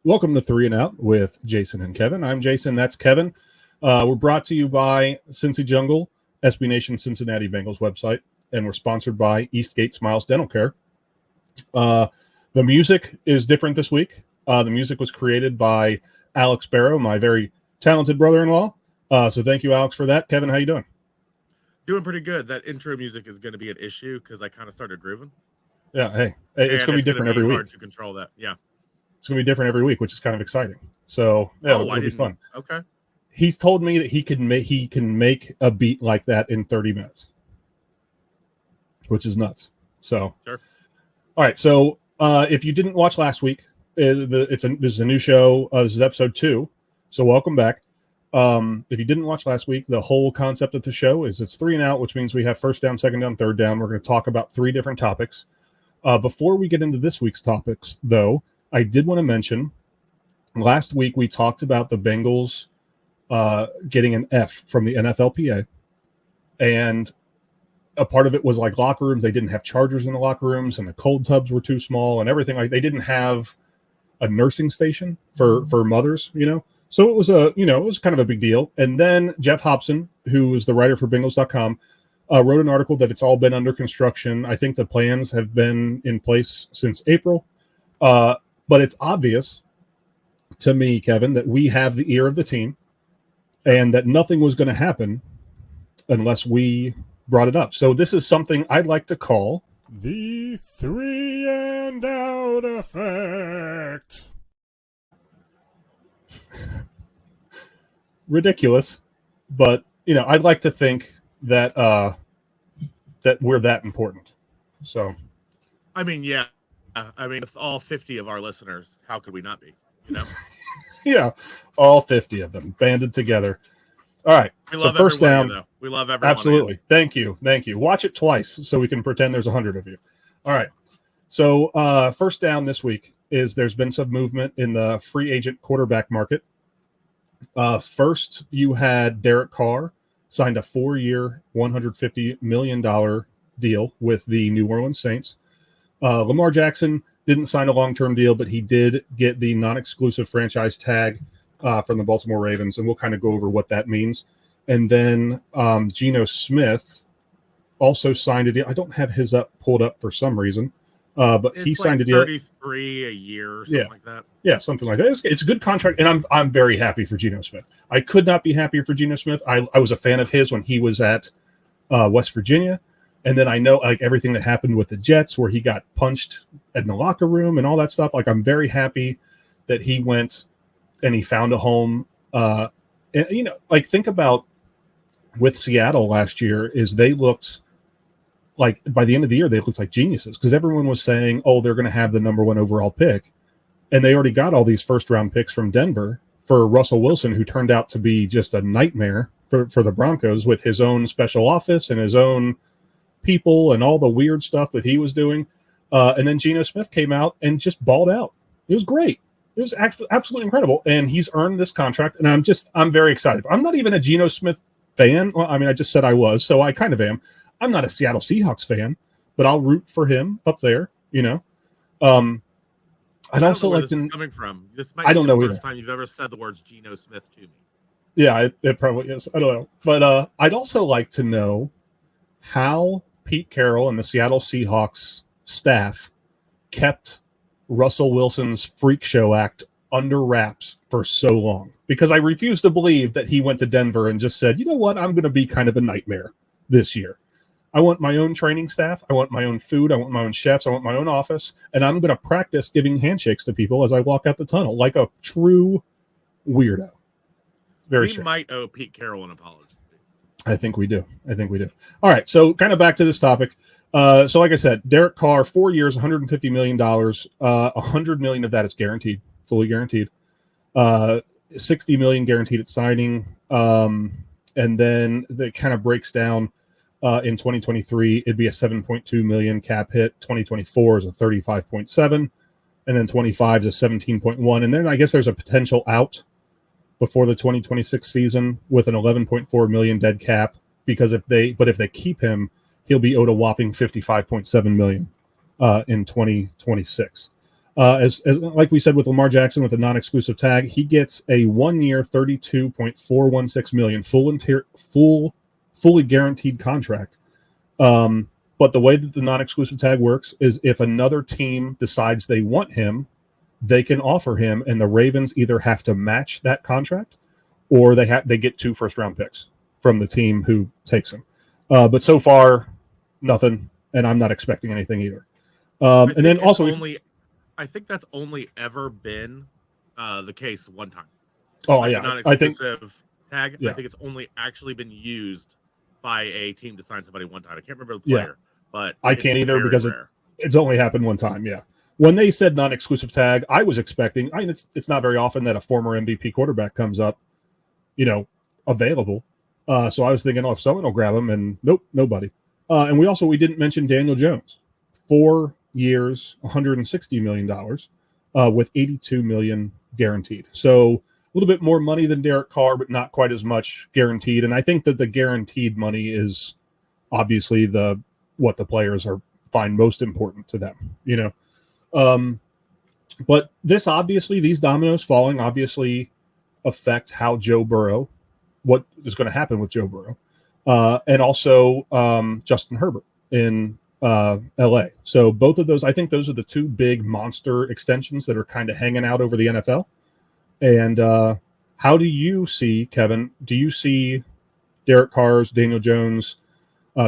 Welcome to Three and Out with Jason and Kevin. I'm Jason. That's Kevin. We're brought to you by Cincy Jungle, SB Nation Cincinnati Bengals website, and we're sponsored by Eastgate Smiles Dental Care. The music is different this week. The music was created by Alex Barrow, my very talented brother-in-law. So thank you, Alex, for that. Kevin, how you doing? Doing pretty good. That intro music is going to be an issue because I kind of started grooving. Yeah, hey, it's going to be different every week. Hard to control that. Yeah. It's going to be different every week, which is kind of exciting. So yeah, it'll be fun. Okay. He's told me that he can make a beat like that in 30 minutes, which is nuts. So, sure. All right. So if you didn't watch last week, this is a new show. This is episode 2. So welcome back. If you didn't watch last week, the whole concept of the show is it's 3 and out, which means we have first down, second down, third down. We're going to talk about 3 different topics. Before we get into this week's topics, though, I did want to mention last week we talked about the Bengals getting an F from the NFLPA, and a part of it was like locker rooms. They didn't have chargers in the locker rooms, and the cold tubs were too small, and everything. Like they didn't have a nursing station for mothers, So it was it was kind of a big deal. And then Jeff Hobson, who is the writer for Bengals.com, wrote an article that it's all been under construction. I think the plans have been in place since April. But it's obvious to me, Kevin, that we have the ear of the team and that nothing was going to happen unless we brought it up. So this is something I'd like to call the 3 and out effect. Ridiculous, but I'd like to think that that we're that important. So, I mean, yeah. With all 50 of our listeners, how could we not be? Yeah, all 50 of them banded together. All right. We love first down. Though. We love everyone. Absolutely. Thank you. Watch it twice so we can pretend there's 100 of you. All right. So first down this week is there's been some movement in the free agent quarterback market. First, you had Derek Carr signed a 4-year, $150 million deal with the New Orleans Saints. Lamar Jackson didn't sign a long-term deal, but he did get the non-exclusive franchise tag from the Baltimore Ravens, and we'll kind of go over what that means. And then Geno Smith also signed a deal. I don't have his pulled up for some reason, but he signed a deal. 33 a year or something like that. Yeah, something like that. It's a good contract, and I'm very happy for Geno Smith. I could not be happier for Geno Smith. I was a fan of his when he was at West Virginia. And then I know everything that happened with the Jets where he got punched in the locker room and all that stuff. I'm very happy that he went and he found a home. And think about with Seattle last year is they looked like by the end of the year, they looked like geniuses because everyone was saying, oh, they're going to have the number 1 overall pick. And they already got all these first round picks from Denver for Russell Wilson, who turned out to be just a nightmare for the Broncos with his own special office and his own people and all the weird stuff that he was doing. And then Geno Smith came out and just balled out. It was great. It was absolutely incredible. And he's earned this contract. And I'm very excited. I'm not even a Geno Smith fan. Well, I just said I was, so I kind of am. I'm not a Seattle Seahawks fan, but I'll root for him up there, I'd also like to coming from. This might be the first time you've ever said the words Geno Smith to me. Yeah, it probably is. I don't know. But I'd also like to know how Pete Carroll and the Seattle Seahawks staff kept Russell Wilson's freak show act under wraps for so long. Because I refuse to believe that he went to Denver and just said, you know what, I'm going to be kind of a nightmare this year. I want my own training staff. I want my own food. I want my own chefs. I want my own office. And I'm going to practice giving handshakes to people as I walk out the tunnel like a true weirdo. We might owe Pete Carroll an apology. I think we do. All right. So kind of back to this topic. So like I said, Derek Carr, 4 years, $150 million. $100 million of that is guaranteed, fully guaranteed. $60 million guaranteed at signing. And then that kind of breaks down in 2023. It'd be a $7.2 million cap hit. 2024 is a 35.7. And then 25 is a 17.1. And then I guess there's a potential out before the 2026 season with an 11.4 million dead cap because if they keep him, he'll be owed a whopping $55.7 million in 2026. As like we said with Lamar Jackson with a non-exclusive tag, he gets a 1-year, $32.416 million fully guaranteed contract. But the way that the non-exclusive tag works is if another team decides they want him, they can offer him, and the Ravens either have to match that contract or they get 2 first-round picks from the team who takes him. But so far, nothing, and I'm not expecting anything either. And then also, I think that's only ever been the case one time. Oh, like yeah. Non-exclusive tag. Yeah. I think it's only actually been used by a team to sign somebody one time. I can't remember the player, but I can't either because rare. It's only happened one time. Yeah. When they said non-exclusive tag, I was expecting. I mean, it's not very often that a former MVP quarterback comes up, available. So I was thinking, if someone will grab him, and nope, nobody. And we didn't mention Daniel Jones, 4 years, $160 million, with $82 million guaranteed. So a little bit more money than Derek Carr, but not quite as much guaranteed. And I think that the guaranteed money is obviously what the players find most important to them, But these dominoes falling obviously affect how Joe Burrow, what is going to happen with Joe Burrow, and also Justin Herbert in LA. So both of those, I think those are the 2 big monster extensions that are kind of hanging out over the NFL. And how do you see, Kevin? Do you see Derek Carr's, Daniel Jones,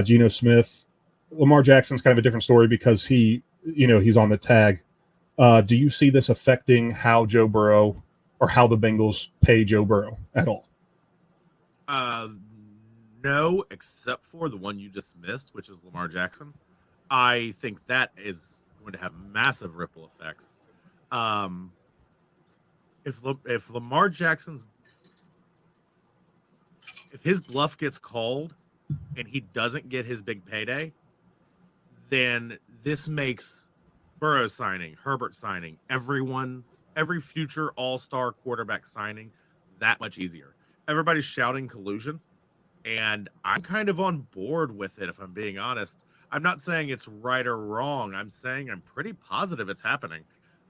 Geno Smith? Lamar Jackson's kind of a different story because he's on the tag. Do you see this affecting how Joe Burrow or how the Bengals pay Joe Burrow at all? No, except for the one you just missed, which is Lamar Jackson. I think that is going to have massive ripple effects. If Lamar Jackson's if his bluff gets called and he doesn't get his big payday, then this makes Burrow signing, Herbert signing, every future all-star quarterback signing that much easier. Everybody's shouting collusion, and I'm kind of on board with it, if I'm being honest. I'm not saying it's right or wrong. I'm saying I'm pretty positive it's happening.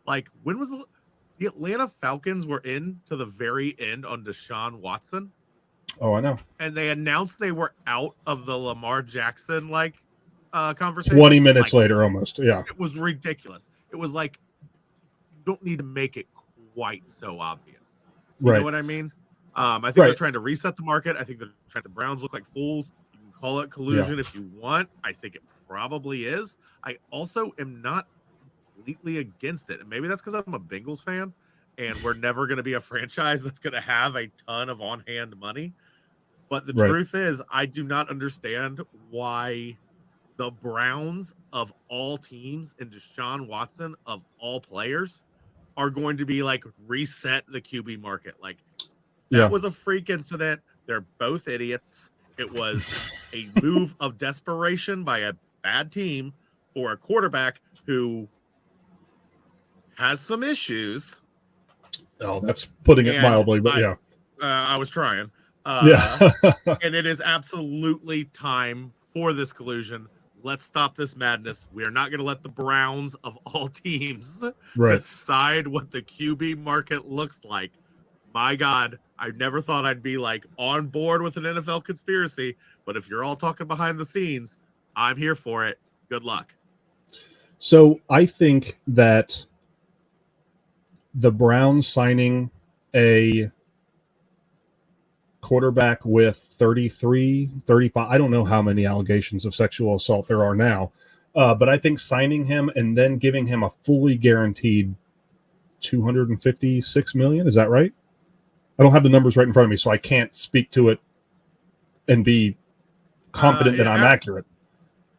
Like, when was the Atlanta Falcons were in to the very end on Deshaun Watson? Oh, I know. And they announced they were out of the Lamar Jackson conversation 20 minutes later, almost. Yeah, it was ridiculous. It was like, you don't need to make it quite so obvious. You know what I mean? I think they're trying to reset the market. I think they're trying to Browns look like fools. You can call it collusion if you want. I think it probably is. I also am not completely against it. And maybe that's because I'm a Bengals fan and we're never going to be a franchise that's going to have a ton of on-hand money. But the truth is, I do not understand why the Browns of all teams and Deshaun Watson of all players are going to be reset the QB market. That was a freak incident. They're both idiots. It was a move of desperation by a bad team for a quarterback who has some issues. Oh, that's putting it mildly, but I was trying. And it is absolutely time for this collusion. Let's stop this madness. We are not going to let the Browns of all teams decide what the QB market looks like. My God, I never thought I'd be on board with an NFL conspiracy, but if you're all talking behind the scenes, I'm here for it. Good luck. So I think that the Browns signing a quarterback with 33, 35, I don't know how many allegations of sexual assault there are now, but I think signing him and then giving him a fully guaranteed $256 million, is that right? I don't have the numbers right in front of me, so I can't speak to it and be confident that I'm accurate.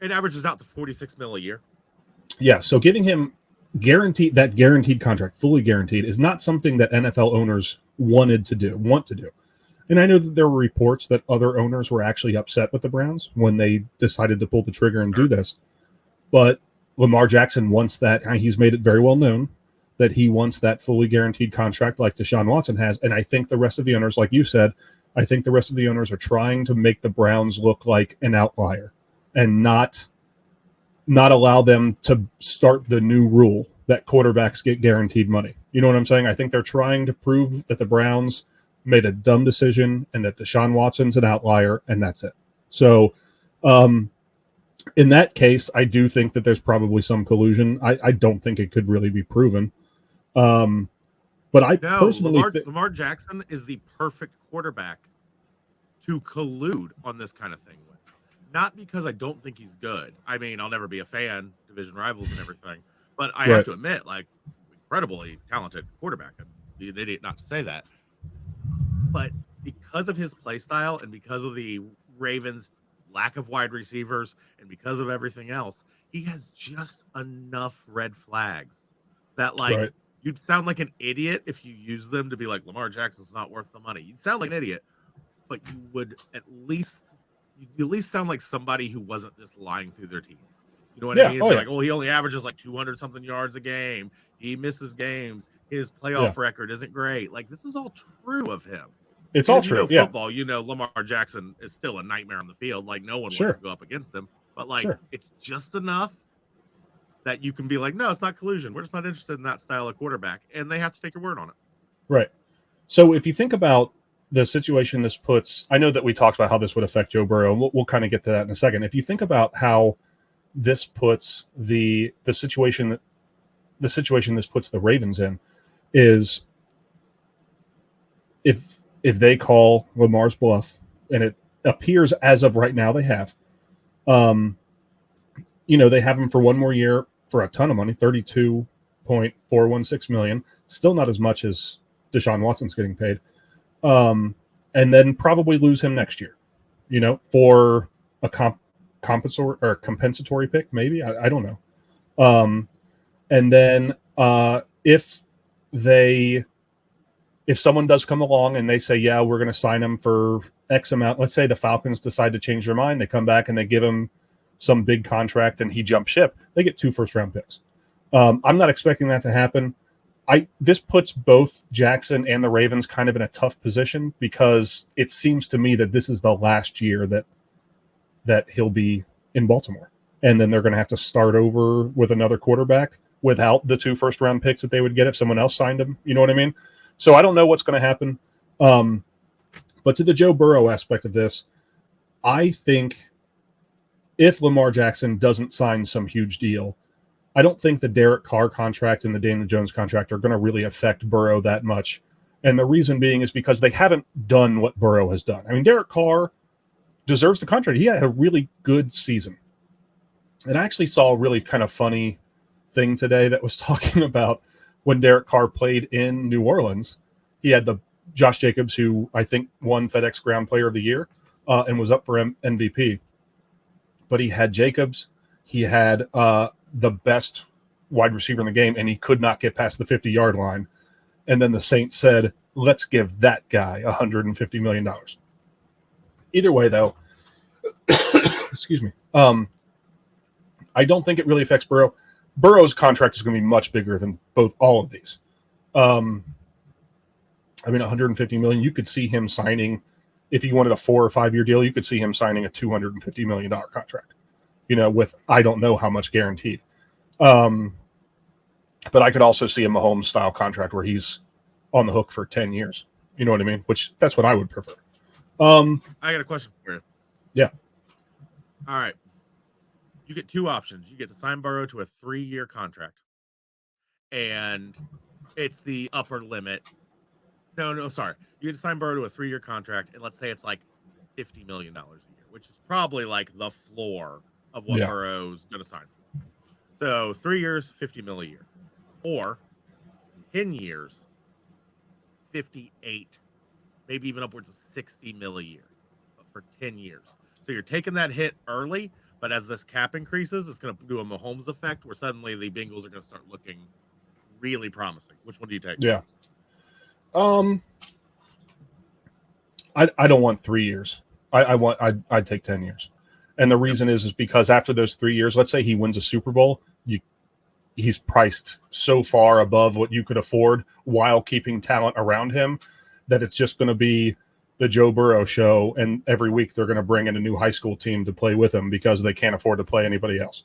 It averages out to $46 million a year. Yeah, so giving him guaranteed contract, fully guaranteed, is not something that NFL owners want to do. And I know that there were reports that other owners were actually upset with the Browns when they decided to pull the trigger and do this. But Lamar Jackson wants that. He's made it very well known that he wants that fully guaranteed contract like Deshaun Watson has. And I think the rest of the owners, like you said, I think the rest of the owners are trying to make the Browns look like an outlier and not allow them to start the new rule that quarterbacks get guaranteed money. You know what I'm saying? I think they're trying to prove that the Browns made a dumb decision and that Deshaun Watson's an outlier, and that's it. So in that case, I do think that there's probably some collusion. I don't think it could really be proven. But I personally Lamar Jackson is the perfect quarterback to collude on this kind of thing with. Not because I don't think he's good. I mean, I'll never be a fan, division rivals and everything. But I have to admit, like, incredibly talented quarterback. I'd be an idiot not to say that. But because of his play style and because of the Ravens' lack of wide receivers and because of everything else, he has just enough red flags that, like, you'd sound like an idiot if you use them to be like, Lamar Jackson's not worth the money. You'd sound like an idiot, but you would at least sound like somebody who wasn't just lying through their teeth. You know what I mean? If you're like, oh, he only averages like 200 something yards a game. He misses games. His playoff record isn't great. Like, this is all true of him. It's all true. Football, Lamar Jackson is still a nightmare on the field. Like, no one wants to go up against him. But, like, it's just enough that you can be like, no, it's not collusion. We're just not interested in that style of quarterback. And they have to take your word on it. Right. So if you think about the situation this puts, I know that we talked about how this would affect Joe Burrow, and we'll kind of get to that in a second. If you think about how this puts the situation this puts the Ravens in is if they call Lamar's bluff, and it appears as of right now they have, they have him for one more year for a ton of money, $32.416 million, still not as much as Deshaun Watson's getting paid, and then probably lose him next year, for a compensatory pick, maybe. I don't know. And then if someone does come along and they say, yeah, we're going to sign him for X amount, let's say the Falcons decide to change their mind, they come back and they give him some big contract and he jumps ship, they get 2 first-round picks. I'm not expecting that to happen. This puts both Jackson and the Ravens kind of in a tough position because it seems to me that this is the last year that he'll be in Baltimore. And then they're going to have to start over with another quarterback without the 2 first-round picks that they would get if someone else signed him. You know what I mean? So I don't know what's going to happen. But to the Joe Burrow aspect of this, I think if Lamar Jackson doesn't sign some huge deal, I don't think the Derek Carr contract and the Daniel Jones contract are going to really affect Burrow that much. And the reason being is because they haven't done what Burrow has done. I mean, Derek Carr deserves the contract. He had a really good season. And I actually saw a really kind of funny thing today that was talking about when Derek Carr played in New Orleans. He had the Josh Jacobs, who I think won FedEx Ground Player of the Year and was up for MVP. But he had Jacobs. He had the best wide receiver in the game, and he could not get past the 50-yard line. And then the Saints said, let's give that guy $150 million. Either way, though, excuse me, I don't think it really affects Burrow. Burrow's contract is going to be much bigger than all of these. $150 million, you could see him signing, if he wanted a 4 or 5 year deal, you could see him signing a $250 million contract, with I don't know how much guaranteed. But I could also see a Mahomes style contract where he's on the hook for 10 years. You know what I mean? Which that's what I would prefer. I got a question for you. Yeah. All right. You get 2 options. You get to sign Burrow to a 3-year contract, and it's the upper limit. No, sorry. You get to sign Burrow to a 3-year contract, and let's say it's like $50 million a year, which is probably like the floor of what Burrow's going to sign for. So 3 years, $50 million a year, or 10 years, 58, maybe even upwards of $60 million a year, but for 10 years. So you're taking that hit early, but as this cap increases, it's going to do a Mahomes effect where suddenly the Bengals are going to start looking really promising. Which one do you take? Yeah. I don't want 3 years. I'd take 10 years. And the reason is because after those 3 years, let's say he wins a Super Bowl, he's priced so far above what you could afford while keeping talent around him that it's just going to be the Joe Burrow show. And every week they're going to bring in a new high school team to play with him because they can't afford to play anybody else.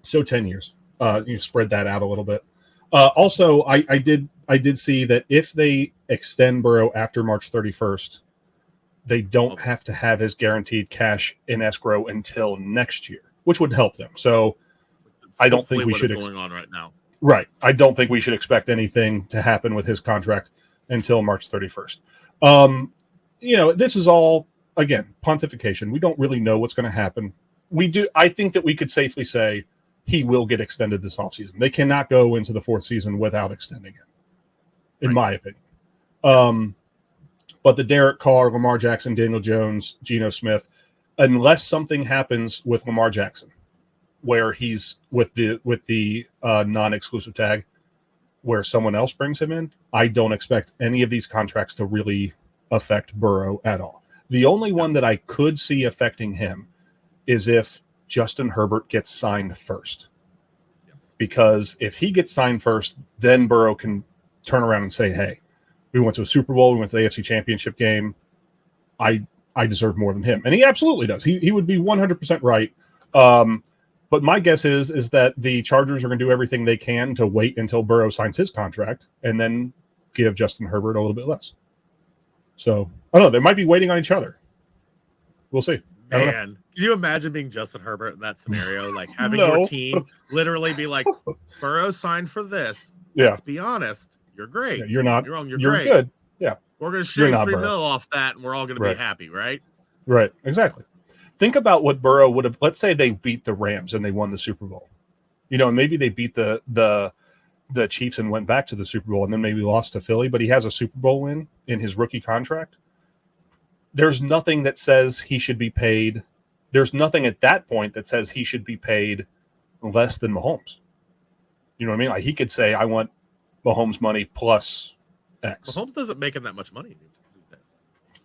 So 10 years. You spread that out a little bit. Also, I did see that if they extend Burrow after March 31st, they don't have to have his guaranteed cash in escrow until next year, which would help them. So I don't think we should going on right now. Right. I don't think we should expect anything to happen with his contract until March 31st. This is all, again, pontification. We don't really know what's going to happen. I think that we could safely say he will get extended this offseason. They cannot go into the fourth season without extending him, in my opinion. But the Derek Carr, Lamar Jackson, Daniel Jones, Geno Smith, unless something happens with Lamar Jackson, where he's with the non-exclusive tag, where someone else brings him in, I don't expect any of these contracts to really affect Burrow at all. The only one that I could see affecting him is if Justin Herbert gets signed first. Because if he gets signed first, then Burrow can turn around and say, hey, we went to a Super Bowl, we went to the AFC Championship game. I deserve more than him. And he absolutely does. He would be 100% right. But my guess is that the Chargers are going to do everything they can to wait until Burrow signs his contract and then give Justin Herbert a little bit less. So, I don't know. They might be waiting on each other. We'll see. Man, can you imagine being Justin Herbert in that scenario? Like having your team literally be like, Burrow signed for this. Yeah. Let's be honest. You're great. Yeah, you're not. You're wrong. You're great. Good. Yeah. We're going to shave $3 million off that, and we're all going to be happy, right? Right. Exactly. Think about what Burrow would have. Let's say they beat the Rams and they won the Super Bowl. And maybe they beat the Chiefs and went back to the Super Bowl and then maybe lost to Philly, but he has a Super Bowl win in his rookie contract. There's nothing that says he should be paid. There's nothing at that point that says he should be paid less than Mahomes. You know what I mean? Like he could say, I want Mahomes money plus X. Mahomes doesn't make him that much money these days.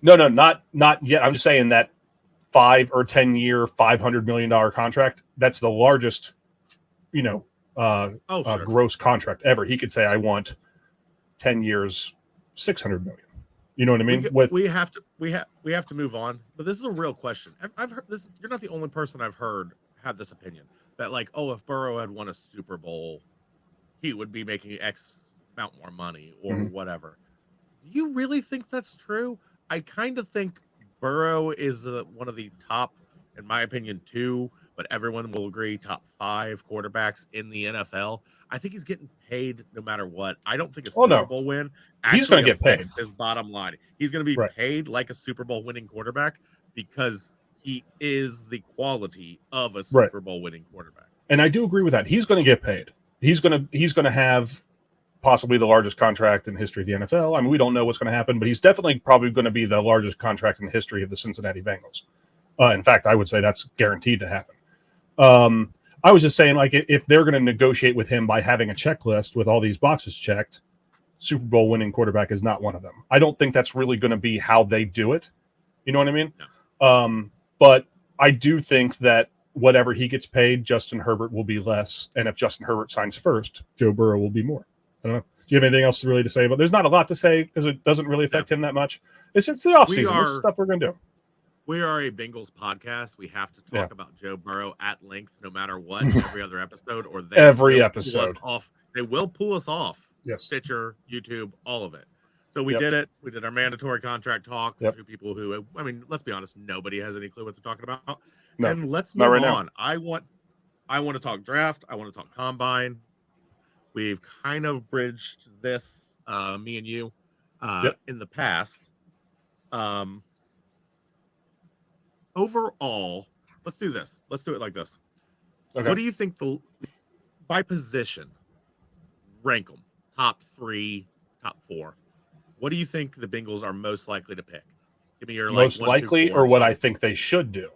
No, not yet. I'm just saying that 5 or 10 year, $500 million contract. That's the largest, gross contract ever. He could say, I want 10 years, $600 million. You know what I mean? We have to move on. But this is a real question. I've heard this. You're not the only person I've heard have this opinion that if Burrow had won a Super Bowl, he would be making X amount more money or whatever. Do you really think that's true? I kind of think Burrow is one of the top, in my opinion, 2, but everyone will agree, top 5 quarterbacks in the NFL. I think he's getting paid no matter what. I don't think a Super Bowl win he's going to get paid. His bottom line. He's going to be paid like a Super Bowl winning quarterback because he is the quality of a Super Bowl winning quarterback. And I do agree with that. He's going to get paid. He's going to have possibly the largest contract in the history of the NFL. I mean, we don't know what's going to happen, but he's definitely probably going to be the largest contract in the history of the Cincinnati Bengals. In fact, I would say that's guaranteed to happen. I was just saying, if they're going to negotiate with him by having a checklist with all these boxes checked, Super Bowl winning quarterback is not one of them. I don't think that's really going to be how they do it. You know what I mean? No. But I do think that whatever he gets paid, Justin Herbert will be less. And if Justin Herbert signs first, Joe Burrow will be more. I don't know. Do you have anything else really to say? But there's not a lot to say because it doesn't really affect him that much. It's just the offseason. This is stuff we're going to do. We are a Bengals podcast. We have to talk about Joe Burrow at length, no matter what, every other episode, or every episode. They will pull us off. Yes. Stitcher, YouTube, all of it. So we did it. We did our mandatory contract talk for 2 people who, let's be honest, nobody has any clue what they're talking about. No, and let's move on. I want to talk draft. I want to talk combine. We've kind of bridged this, me and you, in the past. Overall, let's do this. Let's do it like this. Okay. What do you think by position, rank them, top 3, top 4? What do you think the Bengals are most likely to pick? Give me your most likely or what I think they should do.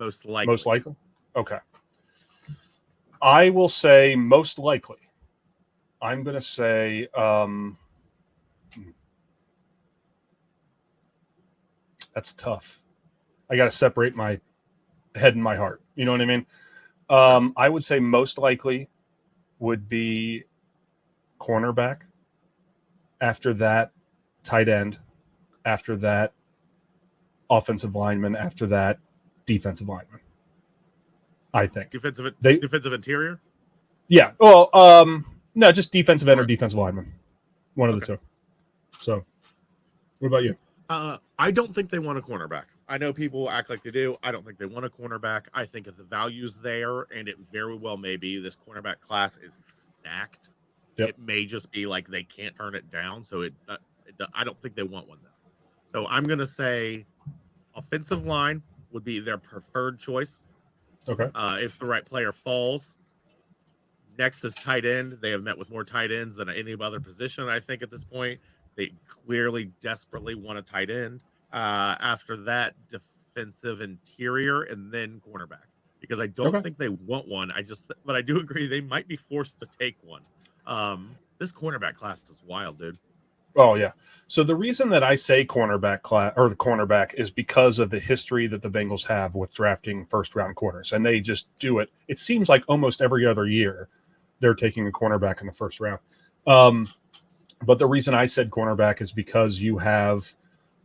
Most likely. Most likely? Okay. I will say most likely. I'm going to say that's tough. I got to separate my head and my heart. You know what I mean? I would say most likely would be cornerback. After that, tight end. After that, offensive lineman. After that, defensive lineman. I think. Defensive interior? Yeah. Well, no, just defensive end or defensive lineman. One of the two. So, what about you? I don't think they want a cornerback. I know people act like they do. I don't think they want a cornerback. I think if the value's there, and it very well may be, this cornerback class is stacked. Yep. It may just be like they can't turn it down. So I don't think they want one though. So I'm gonna say offensive line would be their preferred choice. Okay. If the right player falls. Next is tight end. They have met with more tight ends than any other position, I think, at this point. They clearly desperately want a tight end. After that, defensive interior, and then cornerback. Because I don't think they want one. But I do agree they might be forced to take one. This cornerback class is wild, dude. Oh, yeah. So the reason that I say cornerback class or the cornerback is because of the history that the Bengals have with drafting first-round corners, and they just do it. It seems like almost every other year they're taking a cornerback in the first round. But the reason I said cornerback is because you have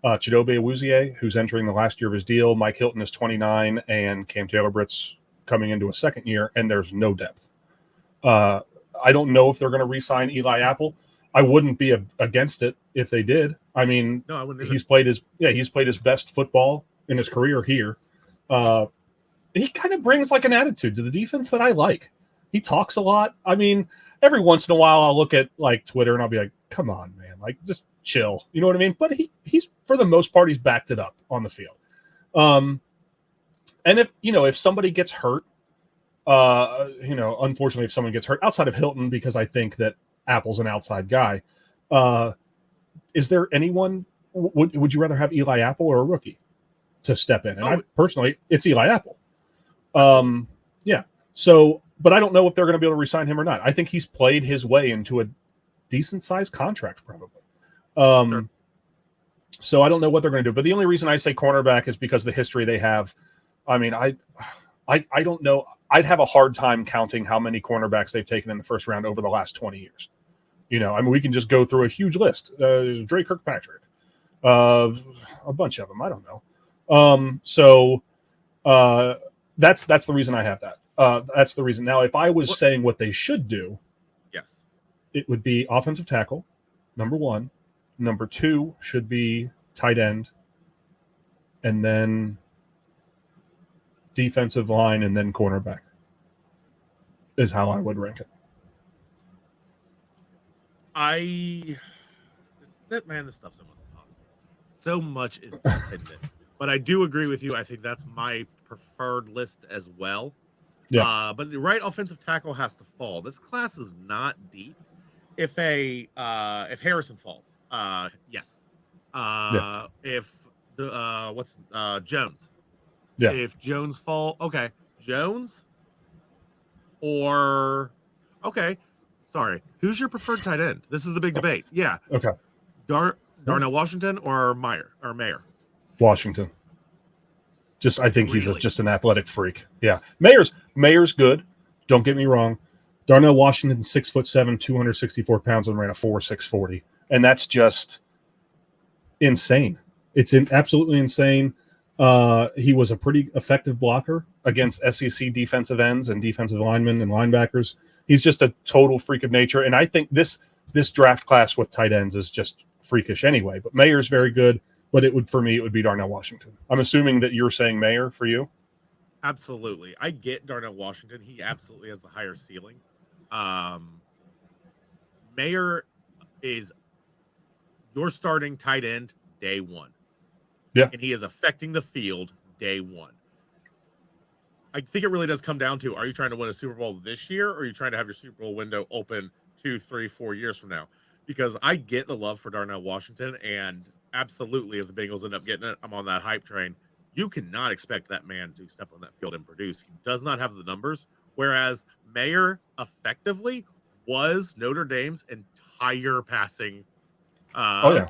Chidobe Awuzie, who's entering the last year of his deal. Mike Hilton is 29, and Cam Taylor-Britt's coming into a second year, and there's no depth. I don't know if they're going to re-sign Eli Apple. I wouldn't be against it if they did. I mean, no, I wouldn't he's played his best football in his career here. He kind of brings like an attitude to the defense that I like. He talks a lot. I mean, every once in a while I'll look at like Twitter and I'll be like, come on, man, like just chill. You know what I mean? But he's for the most part, he's backed it up on the field. And if somebody gets hurt, unfortunately, if someone gets hurt outside of Hilton, because I think that Apple's an outside guy. Is there anyone? Would you rather have Eli Apple or a rookie to step in? And I personally, it's Eli Apple. Yeah. So, but I don't know if they're going to be able to re-sign him or not. I think he's played his way into a decent-sized contract, probably. Sure. So I don't know what they're going to do. But the only reason I say cornerback is because the history they have. I mean, I don't know. I'd have a hard time counting how many cornerbacks they've taken in the first round over the last 20 years. I mean, we can just go through a huge list. There's Dre Kirkpatrick, a bunch of them. I don't know. That's the reason I have that. That's the reason. Now, if I was saying what they should do, yes, it would be offensive tackle, number one. Number two should be tight end, and then defensive line, and then cornerback is how I would rank it. This stuff's almost impossible. So much is dependent. But I do agree with you. I think that's my preferred list as well. Yeah. But the right offensive tackle has to fall. This class is not deep. If Harrison falls, yes. If Jones. Yeah. If Jones fall, okay. Jones or sorry. Who's your preferred tight end? This is the big debate. Yeah. Okay. Darnell Washington or Mayer? Washington. I think he's just an athletic freak. Yeah. Mayer's good. Don't get me wrong. Darnell Washington, 6'7", 264 pounds, and ran a 4.6 40. And that's just insane. It's absolutely insane. He was a pretty effective blocker against SEC defensive ends and defensive linemen and linebackers. He's just a total freak of nature. And I think this draft class with tight ends is just freakish anyway. But Mayer's very good. But it would be Darnell Washington. I'm assuming that you're saying Mayer for you? Absolutely. I get Darnell Washington. He absolutely has the higher ceiling. Mayer is your starting tight end day one. Yeah. And he is affecting the field day one. I think it really does come down to, are you trying to win a Super Bowl this year, or are you trying to have your Super Bowl window open 2, 3, 4 years from now? Because I get the love for Darnell Washington, and absolutely, if the Bengals end up getting it, I'm on that hype train. You cannot expect that man to step on that field and produce. He does not have the numbers, whereas Mayer effectively was Notre Dame's entire passing offense.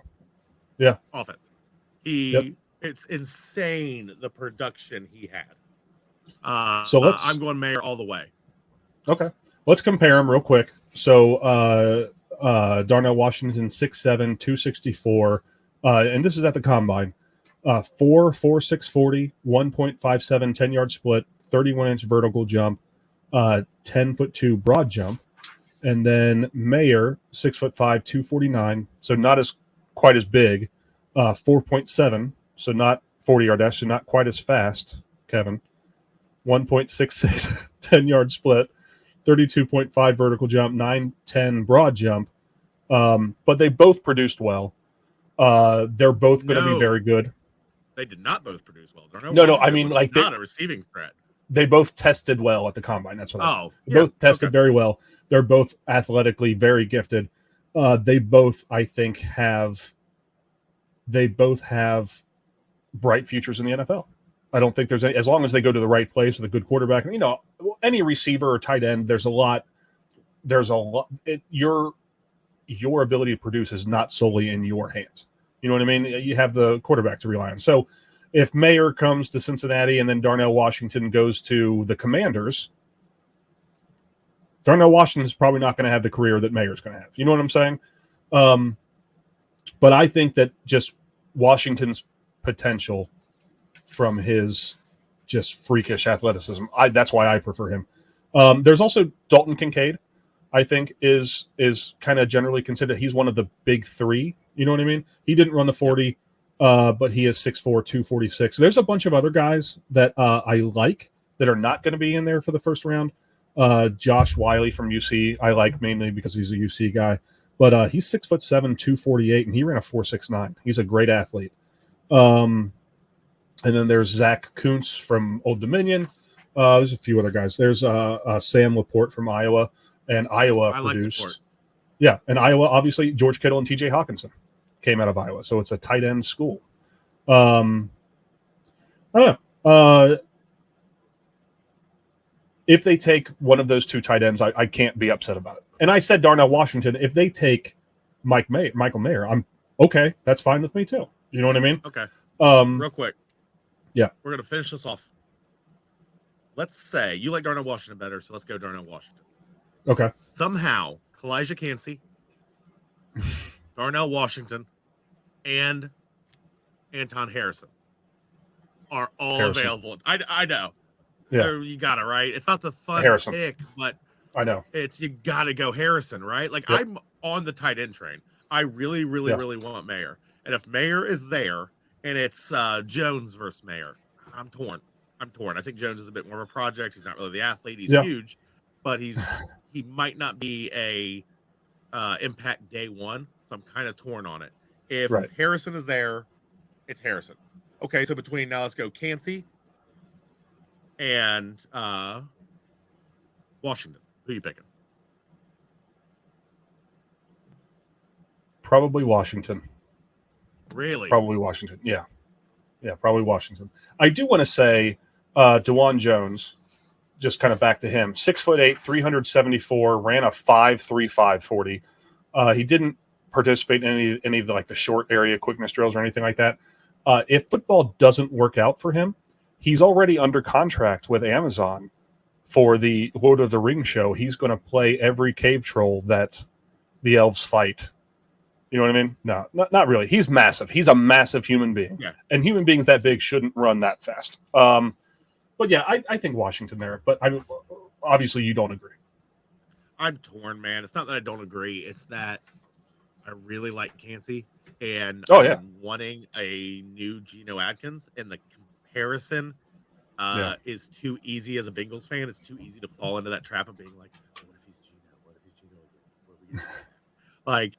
It's insane the production he had. So I'm going Mayer all the way. Okay. Let's compare them real quick. So Darnell Washington, 6'7", 264, and this is at the combine. 4.6 40, 1.57 10-yard split, 31-inch vertical jump, 10'2" broad jump. And then Mayer, 6'5", 249. So not quite as big. 4.7. So not 40-yard dash. So not quite as fast, Kevin. 1.66, 10-yard split. 32.5 vertical jump, 9'10" broad jump. But they both produced well. They're both going to be very good. They did not both produce well. No. I mean, like not a receiving threat. They both tested well at the combine. That's what. They both tested very well. They're both athletically very gifted. They both, I think, have bright futures in the NFL. I don't think there's any, as long as they go to the right place with a good quarterback. You know, any receiver or tight end, there's a lot. Your ability to produce is not solely in your hands. You know what I mean? You have the quarterback to rely on. So if Mayer comes to Cincinnati and then Darnell Washington goes to the Commanders, Darnell Washington's probably not going to have the career that Mayer's going to have. You know what I'm saying? But I think that just Washington's potential from his just freakish athleticism, that's why I prefer him. There's also Dalton Kincaid, I think, is kind of generally considered. He's one of the big three. You know what I mean? He didn't run the 40, but he is 6'4", 246. There's a bunch of other guys that I like that are not going to be in there for the first round. Josh Wiley from UC, I like mainly because he's a UC guy. But he's 6'7", 248, and he ran a 4.69. He's a great athlete. And then there's Zach Kuntz from Old Dominion. There's a few other guys. There's Sam Laporte from Iowa, and Iowa produced. Yeah, and Iowa, obviously, George Kittle and T.J. Hawkinson came out of Iowa, so it's a tight end school. I don't know. If they take one of those two tight ends, I can't be upset about it. And I said Darnell Washington. If they take Michael Mayer, I'm okay. That's fine with me too. You know what I mean? Okay. Real quick. Yeah. We're going to finish this off. Let's say you like Darnell Washington better, so let's go Darnell Washington. Okay. Somehow, Kalijah Cansey, Darnell Washington, and Anton Harrison are all available. I know. Yeah. You got it, right? It's not the fun pick, but I know. you got to go Harrison, right? Like, yep. I'm on the tight end train. I really, really, really want Mayer. And if Mayer is there and it's Jones versus Mayer, I'm torn. I think Jones is a bit more of a project. He's not really the athlete. He's huge, but he might not be a impact day one. So I'm kind of torn on it. If Harrison is there, it's Harrison. Okay, so between now, let's go Cansey and Washington. Who are you picking? Probably Washington. Really? Probably Washington. Yeah, probably Washington. I do want to say DeJuan Jones, just kind of back to him, 6'8", 374, ran a 5.35 40. He didn't participate in any of the short area quickness drills or anything like that. If football doesn't work out for him, he's already under contract with Amazon for the Lord of the Rings show. He's going to play every cave troll that the elves fight. You know what I mean? No, not really. He's massive. He's a massive human being. Yeah. And human beings that big shouldn't run that fast. But yeah, I think Washington there. But obviously you don't agree. I'm torn, man. It's not that I don't agree. It's that I really like Cansey. And I'm wanting a new Geno Atkins. And the comparison is too easy as a Bengals fan. It's too easy to fall into that trap of being like, what if he's Geno? What if he's Geno again? Like,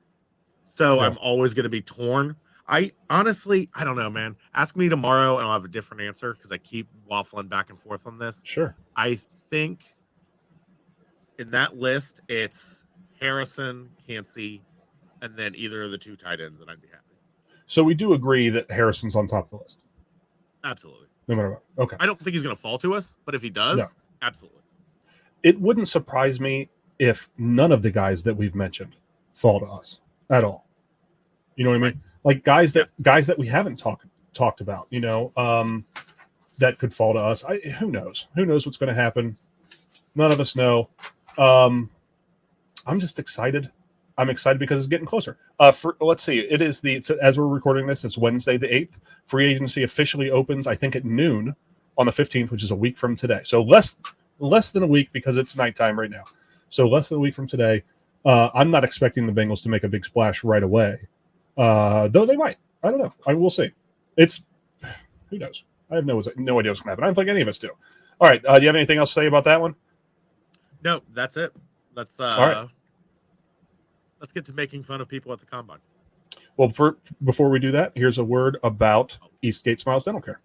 so I'm always going to be torn. I honestly, I don't know, man. Ask me tomorrow and I'll have a different answer because I keep waffling back and forth on this. Sure. I think in that list, it's Harrison, Cansey, and then either of the two tight ends, and I'd be happy. So we do agree that Harrison's on top of the list. Absolutely. No matter what. Okay. I don't think he's going to fall to us, but if he does, absolutely. It wouldn't surprise me if none of the guys that we've mentioned fall to us at all. You know what I mean? Like guys that we haven't talked about, that could fall to us. Who knows? Who knows what's going to happen? None of us know. I'm just excited. I'm excited because it's getting closer. Let's see. As we're recording this, it's Wednesday the 8th. Free agency officially opens, I think, at noon on the 15th, which is a week from today. So less less than a week because it's nighttime right now. So less than a week from today, I'm not expecting the Bengals to make a big splash right away. Though they might. I don't know. We'll see. Who knows? I have no idea what's going to happen. I don't think any of us do. All right. Do you have anything else to say about that one? No, that's it. All right. Let's get to making fun of people at the combine. Well, before we do that, here's a word about Eastgate Smiles Dental Care.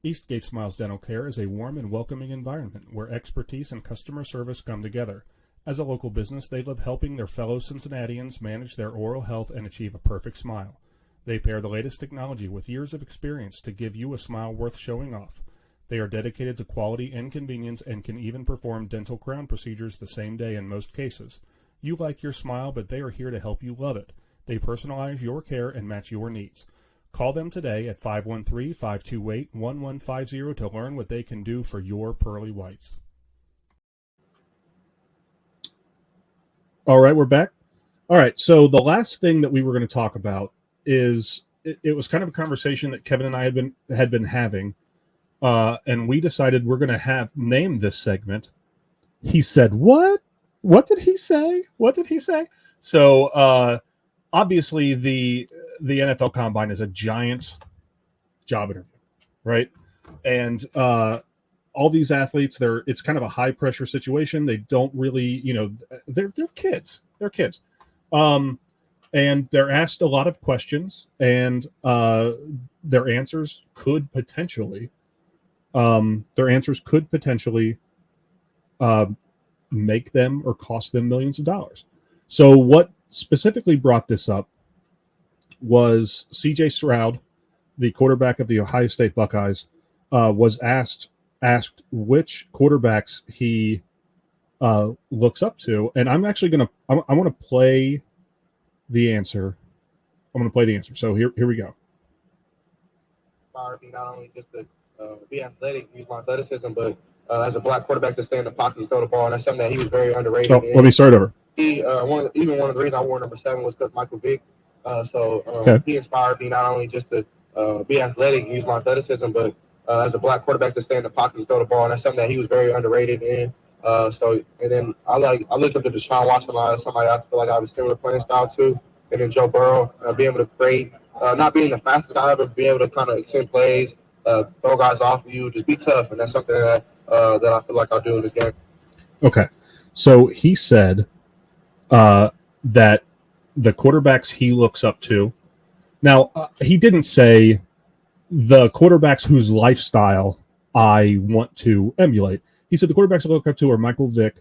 Eastgate Smiles Dental Care is a warm and welcoming environment where expertise and customer service come together. As a local business, they love helping their fellow Cincinnatians manage their oral health and achieve a perfect smile. They pair the latest technology with years of experience to give you a smile worth showing off. They are dedicated to quality and convenience and can even perform dental crown procedures the same day in most cases. You like your smile, but they are here to help you love it. They personalize your care and match your needs. Call them today at 513-528-1150 to learn what they can do for your pearly whites. All right, we're back. All right, so the last thing that we were going to talk about is it was kind of a conversation that Kevin and I had been having, and we decided we're going to name this segment. He said, "What? What did he say? What did he say?" So obviously the NFL Combine is a giant job interview, right? And all these athletes, it's kind of a high pressure situation. They don't really, they're kids. They're kids. And they're asked a lot of questions, and their answers could potentially make them or cost them millions of dollars. So what specifically brought this up was C.J. Stroud, the quarterback of the Ohio State Buckeyes, was asked which quarterbacks he looks up to, and I'm actually I want to play the answer. I'm going to play the answer. So here we go. Not only just to be athletic, use my athleticism, but as a black quarterback to stay in the pocket and throw the ball, and that's something that he was very underrated. Oh, let me start over. He one of the reasons I wore number 7 was because Michael Vick. He inspired me not only just to be athletic, use my athleticism, but as a black quarterback to stay in the pocket and throw the ball, and that's something that he was very underrated in. And then I looked up to Deshaun Watson as somebody I feel like I have a similar playing style to, and then Joe Burrow, be able to create, not being the fastest guy, but be able to kind of extend plays, throw guys off of you, just be tough, and that's something that I feel like I'll do in this game. Okay, so he said that the quarterbacks he looks up to. Now, he didn't say the quarterbacks whose lifestyle I want to emulate. He said the quarterbacks I look up to are Michael Vick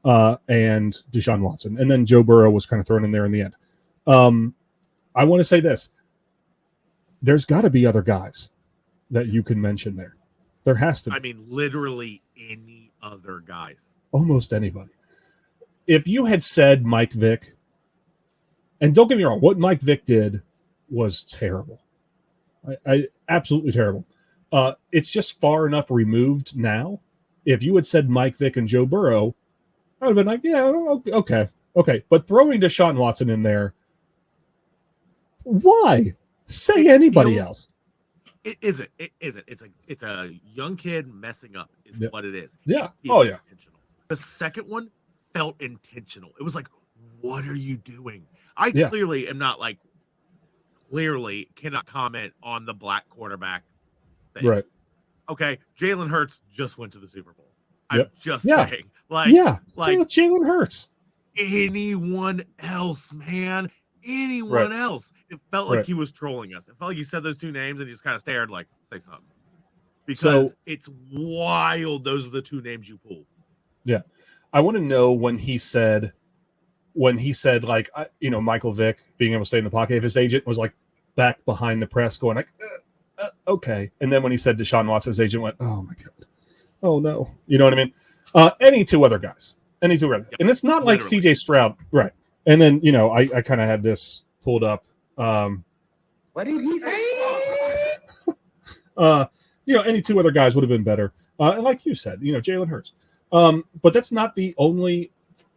and Deshaun Watson. And then Joe Burrow was kind of thrown in there in the end. I want to say this. There's got to be other guys that you can mention there. There has to be. I mean, literally any other guys. Almost anybody. If you had said Mike Vick, and don't get me wrong, what Mike Vick did was terrible. I absolutely terrible. It's just far enough removed now. If you had said Mike Vick and Joe Burrow, I would have been like, yeah, okay. But throwing Deshaun Watson in there, why? Say anybody else. It isn't. It's a young kid messing up is what it is. Yeah. Oh, yeah. Intentional. The second one felt intentional. It was like, what are you doing? I clearly am not clearly cannot comment on the black quarterback thing. Right. Okay. Jalen Hurts just went to the Super Bowl. I'm just saying. Jalen Hurts. Anyone else, man. Anyone else. It felt like he was trolling us. It felt like he said those two names and he just kind of stared like, say something. Because it's wild. Those are the two names you pulled. Yeah. I want to know when he said Michael Vick being able to stay in the pocket, if his agent was like back behind the press going like, okay. And then when he said Deshaun Watson, his agent went, oh my God. Oh no. You know what I mean? Any two other guys. And it's not like CJ Stroud. Right. And then, I kind of had this pulled up. What did he say? Any two other guys would have been better. And like you said, Jalen Hurts. But that's not the only.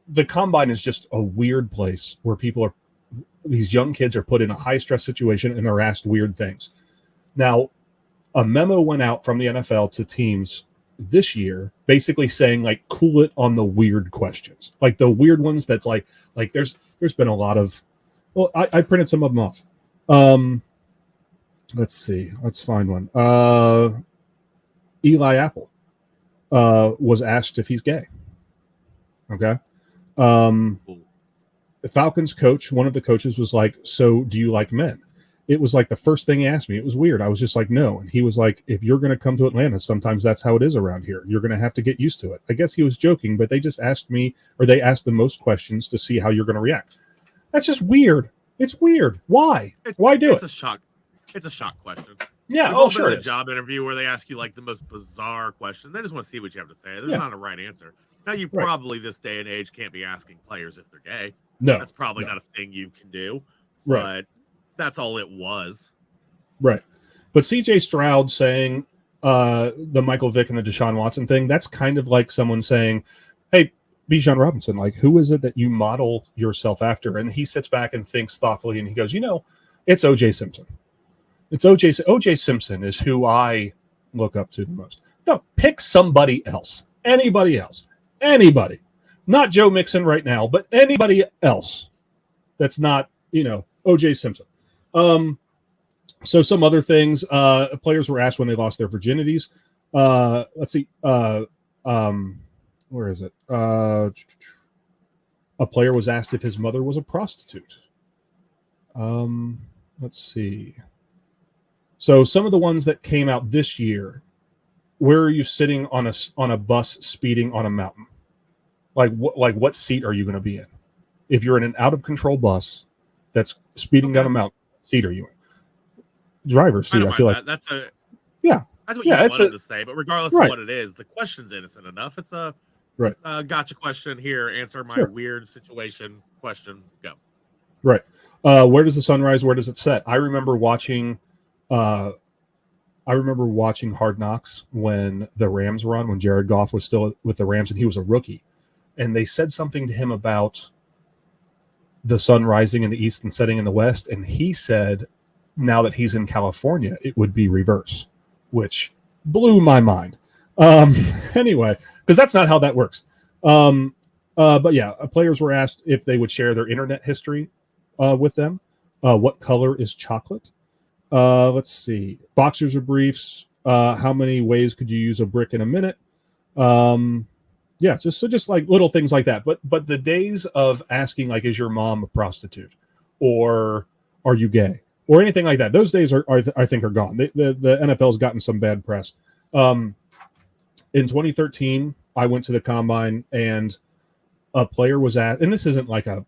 The combine is just a weird place where these young kids are put in a high stress situation and they're asked weird things. Now, a memo went out from the NFL to teams this year, basically saying like cool it on the weird questions, like the weird ones. That's like there's been a lot of. Well, I printed some of them off. Let's see. Let's find one. Eli Apple was asked if he's gay. Okay. The Falcons coach, one of the coaches was like, so do you like men? It was like the first thing he asked me. It was weird. I was just like, no. And he was like, if you're going to come to Atlanta, sometimes that's how it is around here. You're going to have to get used to it. I guess he was joking, but they just asked me, or they asked the most questions to see how you're going to react. That's just weird. It's weird. Why? Why do it? It's a shock. It's a shock question. Yeah. We've all been in a job interview where they ask you like the most bizarre question. They just want to see what you have to say. There's not a right answer. Now, you probably this day and age can't be asking players if they're gay. No, that's probably not a thing you can do. Right. But that's all it was. Right. But CJ Stroud saying the Michael Vick and the Deshaun Watson thing, that's kind of like someone saying, hey, Bijan Robinson, like, who is it that you model yourself after? And he sits back and thinks thoughtfully, and he goes, it's O.J. Simpson. It's O.J. Simpson is who I look up to the most. No, pick somebody else. Anybody else. Anybody. Not Joe Mixon right now, but anybody else that's not, O.J. Simpson. So some other things. Players were asked when they lost their virginities. Let's see. Where is it? A player was asked if his mother was a prostitute. Let's see. So some of the ones that came out this year, where are you sitting on a bus speeding on a mountain? Like what seat are you going to be in? If you're in an out of control bus that's speeding down a mountain, what seat are you in? Driver's seat. I feel like that's a yeah. That's what you wanted to say, but regardless of what it is, the question's innocent enough. It's a gotcha question here. Answer my weird situation question. Go. Right. Where does the sun rise? Where does it set? I remember watching Hard Knocks when the Rams were on, when Jared Goff was still with the Rams and he was a rookie. And they said something to him about the sun rising in the east and setting in the west. And he said, now that he's in California, it would be reverse, which blew my mind. Anyway, because that's not how that works. But yeah, players were asked if they would share their internet history with them. What color is chocolate? Let's see. Boxers or briefs. How many ways could you use a brick in a minute? Yeah, just like little things like that. But the days of asking like, is your mom a prostitute, or are you gay, or anything like that, those days are I think are gone. The NFL's gotten some bad press. In 2013, I went to the combine and a player was asked, and this isn't like a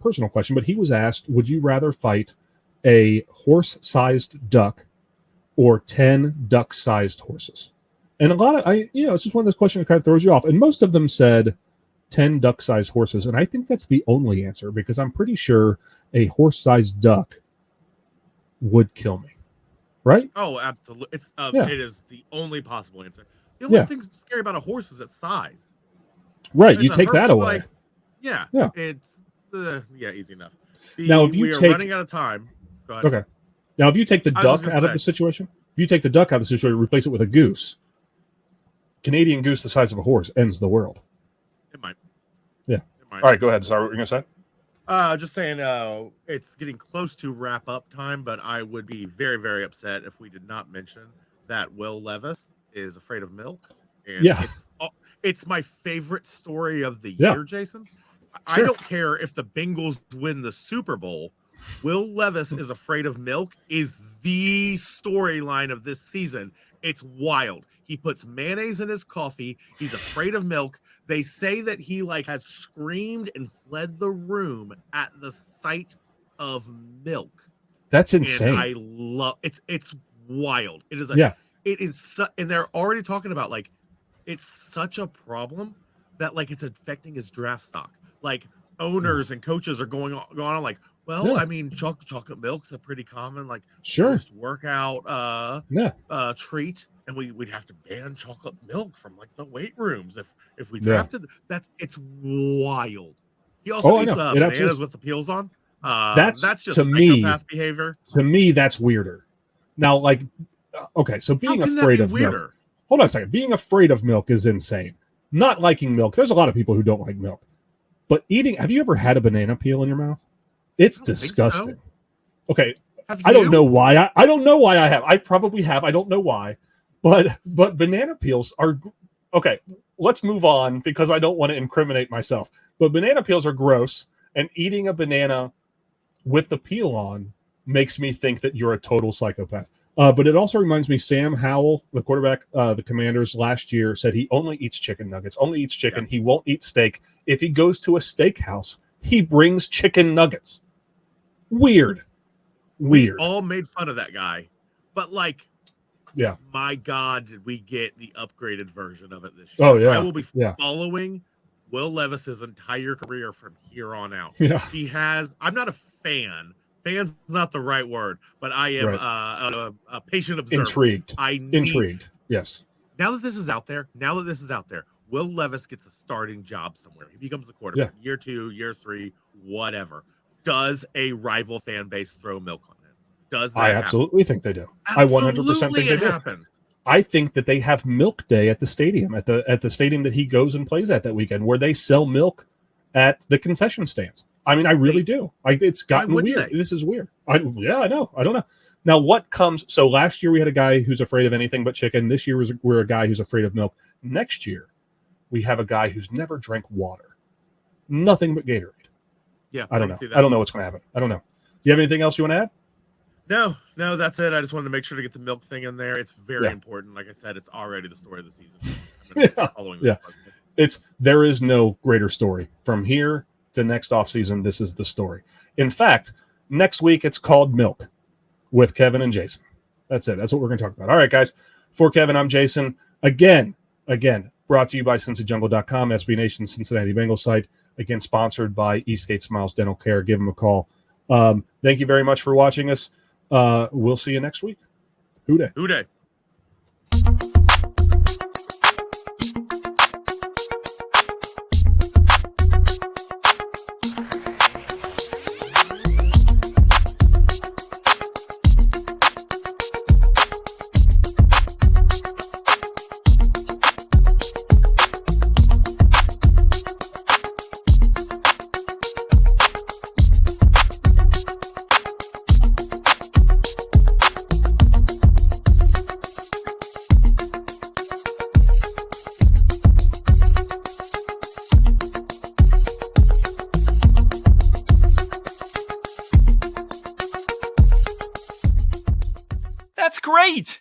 personal question, but he was asked, would you rather fight a horse-sized duck or 10 duck-sized horses? And a lot of, it's just one of those questions that kind of throws you off. And most of them said 10 duck-sized horses. And I think that's the only answer, because I'm pretty sure a horse-sized duck would kill me. Right? Oh, absolutely. It is the only possible answer. The only thing scary about a horse is its size. Right. You take that away. It's easy enough. Now, if we are running out of time. Go ahead. Okay. Now, if you take the duck out of the situation, replace it with a goose. Canadian goose the size of a horse ends the world. It might. Yeah. All right, go ahead. Sorry, what were you going to say? Just saying it's getting close to wrap-up time, but I would be very, very upset if we did not mention that Will Levis is afraid of milk. And it's my favorite story of the year, Jason. Sure. I don't care if the Bengals win the Super Bowl. Will Levis is afraid of milk is the storyline of this season. It's wild. He puts mayonnaise in his coffee. He's afraid of milk. They say that he has screamed and fled the room at the sight of milk. That's insane. And I love it's wild. It is it is and they're already talking about it's such a problem that it's affecting his draft stock. Owners and coaches are going on like, well, I mean, chocolate milk's a pretty common post-workout treat, and we'd have to ban chocolate milk from the weight rooms if we drafted. It's wild. He also eats bananas with the peels on. That's just psychopath behavior. To me, that's weirder. Now, okay, so being afraid of weirder? hold on a second. Being afraid of milk is insane. Not liking milk. There's a lot of people who don't like milk. But have you ever had a banana peel in your mouth? It's disgusting. So. Okay. I don't know why. I don't know why I have. I probably have. I don't know why. But banana peels are okay. Let's move on because I don't want to incriminate myself. But banana peels are gross, and eating a banana with the peel on makes me think that you're a total psychopath. But it also reminds me, Sam Howell, the quarterback, the Commanders last year, said he only eats chicken nuggets, only eats chicken. Yeah. He won't eat steak. If he goes to a steakhouse, he brings chicken nuggets. Weird. We all made fun of that guy. But, like, yeah, my God, did we get the upgraded version of it this year. Oh, yeah. I will be following Will Levis's entire career from here on out. Yeah. He has – I'm not a fan. Fan's not the right word, but I am a patient observer. Intrigued. Yes. Now that this is out there, Will Levis gets a starting job somewhere. He becomes the quarterback. Yeah. Year 2, year 3, whatever. Does a rival fan base throw milk on him? Does that happen? Absolutely think they do. Absolutely, I 100% think they do. Happens. I think that they have milk day at the stadium, at the stadium that he goes and plays at that weekend, where they sell milk at the concession stands. I mean, I really do. It's gotten weird. This is weird. I know. I don't know. Now, what comes? So last year we had a guy who's afraid of anything but chicken. This year we're a guy who's afraid of milk. Next year we have a guy who's never drank water, nothing but Gatorade. Yeah, I don't know. I don't know what's going to happen. I don't know. Do you have anything else you want to add? No, that's it. I just wanted to make sure to get the milk thing in there. It's very important. Like I said, it's already the story of the season. Following this there is no greater story from here to next offseason. This is the story. In fact, next week it's called Milk with Kevin and Jason. That's it. That's what we're going to talk about. All right, guys. For Kevin, I'm Jason. Again, brought to you by CincyJungle.com, SB Nation's Cincinnati Bengals site. Again, sponsored by Eastgate Smiles Dental Care. Give them a call. Thank you very much for watching us. We'll see you next week. Who day? Who day? That's great!